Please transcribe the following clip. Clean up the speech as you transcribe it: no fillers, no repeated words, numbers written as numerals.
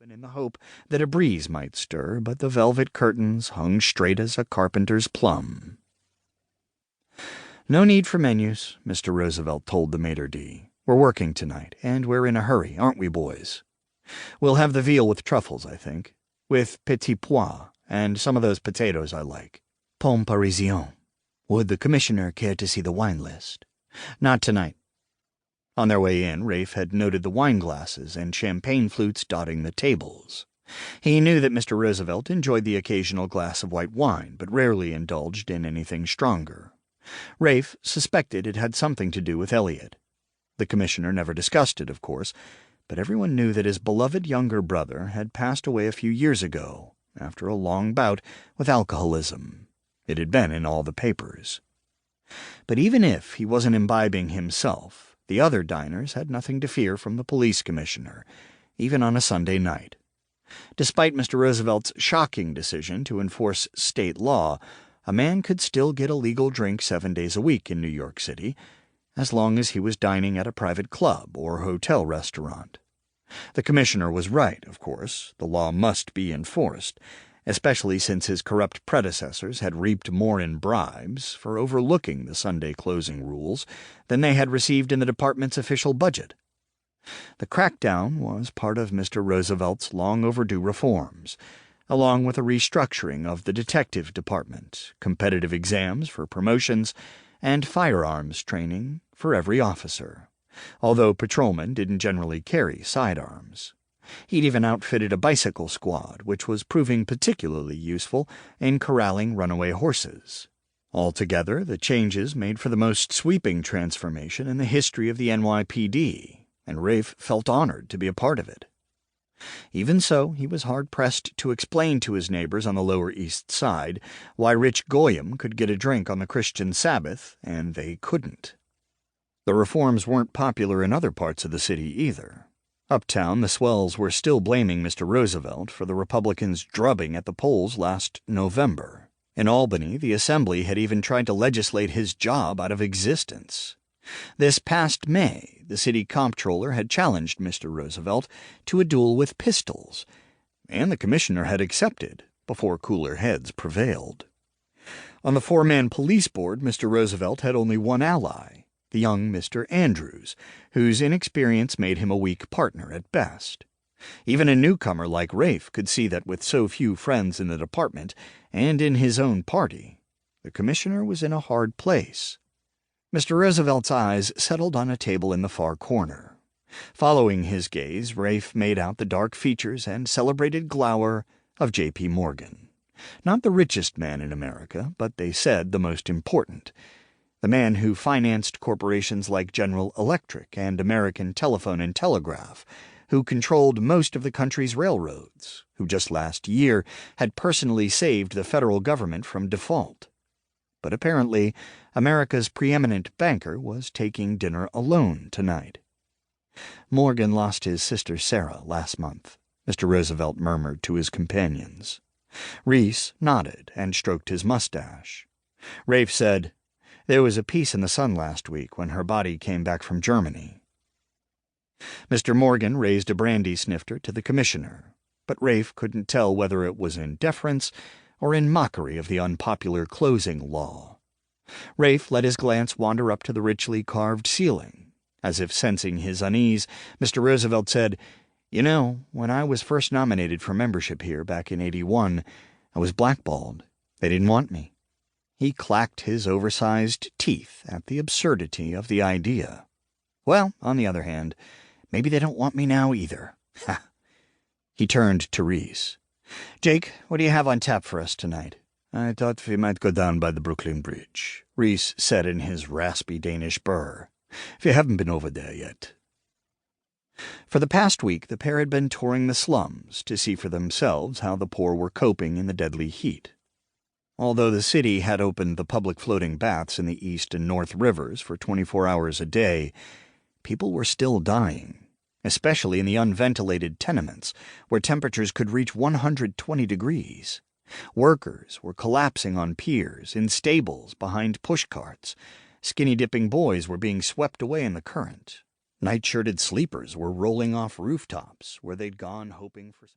open in the hope that a breeze might stir, but the velvet curtains hung straight as a carpenter's plum. "No need for menus," Mr. Roosevelt told the maitre d'. "We're working tonight, and we're in a hurry, aren't we, boys? We'll have the veal with truffles, I think, with petit pois, and some of those potatoes I like. Pomme Parisien. Would the commissioner care to see the wine list?" "Not tonight." On their way in, Rafe had noted the wine glasses and champagne flutes dotting the tables. He knew that Mr. Roosevelt enjoyed the occasional glass of white wine, but rarely indulged in anything stronger. Rafe suspected it had something to do with Elliot. The commissioner never discussed it, of course, but everyone knew that his beloved younger brother had passed away a few years ago, after a long bout with alcoholism. It had been in all the papers. But even if he wasn't imbibing himself, the other diners had nothing to fear from the police commissioner, even on a Sunday night. Despite Mr. Roosevelt's shocking decision to enforce state law, a man could still get a legal drink 7 days a week in New York City, as long as he was dining at a private club or hotel restaurant. The commissioner was right, of course. The law must be enforced, especially since his corrupt predecessors had reaped more in bribes for overlooking the Sunday closing rules than they had received in the department's official budget. The crackdown was part of Mr. Roosevelt's long-overdue reforms, along with a restructuring of the detective department, competitive exams for promotions, and firearms training for every officer, although patrolmen didn't generally carry sidearms. He'd even outfitted a bicycle squad, which was proving particularly useful in corralling runaway horses. Altogether, the changes made for the most sweeping transformation in the history of the NYPD, and Rafe felt honored to be a part of it. Even so, he was hard-pressed to explain to his neighbors on the Lower East Side why rich goyim could get a drink on the Christian Sabbath, and they couldn't. The reforms weren't popular in other parts of the city either. Uptown, the swells were still blaming Mr. Roosevelt for the Republicans' drubbing at the polls last November. In Albany, the Assembly had even tried to legislate his job out of existence. This past May, the city comptroller had challenged Mr. Roosevelt to a duel with pistols, and the commissioner had accepted before cooler heads prevailed. On the four-man police board, Mr. Roosevelt had only one ally, the young Mr. Andrews, whose inexperience made him a weak partner at best. Even a newcomer like Rafe could see that with so few friends in the department and in his own party, the commissioner was in a hard place. Mr. Roosevelt's eyes settled on a table in the far corner. Following his gaze, Rafe made out the dark features and celebrated glower of J.P. Morgan. Not the richest man in America, but they said the most important. The man who financed corporations like General Electric and American Telephone and Telegraph, who controlled most of the country's railroads, who just last year had personally saved the federal government from default. But apparently, America's preeminent banker was taking dinner alone tonight. "Morgan lost his sister Sarah last month," Mr. Roosevelt murmured to his companions. Reese nodded and stroked his mustache. Rafe said, "There was a piece in the Sun last week when her body came back from Germany." Mr. Morgan raised a brandy snifter to the commissioner, but Rafe couldn't tell whether it was in deference or in mockery of the unpopular closing law. Rafe let his glance wander up to the richly carved ceiling. As if sensing his unease, Mr. Roosevelt said, "You know, when I was first nominated for membership here back in '81, I was blackballed. They didn't want me." He clacked his oversized teeth at the absurdity of the idea. "Well, on the other hand, maybe they don't want me now either." Ha! He turned to Reese. "Jake, what do you have on tap for us tonight?" "I thought we might go down by the Brooklyn Bridge," Reese said in his raspy Danish burr. "We haven't been over there yet." For the past week, the pair had been touring the slums to see for themselves how the poor were coping in the deadly heat. Although the city had opened the public floating baths in the East and North Rivers for 24 hours a day, people were still dying, especially in the unventilated tenements, where temperatures could reach 120 degrees. Workers were collapsing on piers, in stables, behind pushcarts. Skinny-dipping boys were being swept away in the current. Night-shirted sleepers were rolling off rooftops where they'd gone hoping for some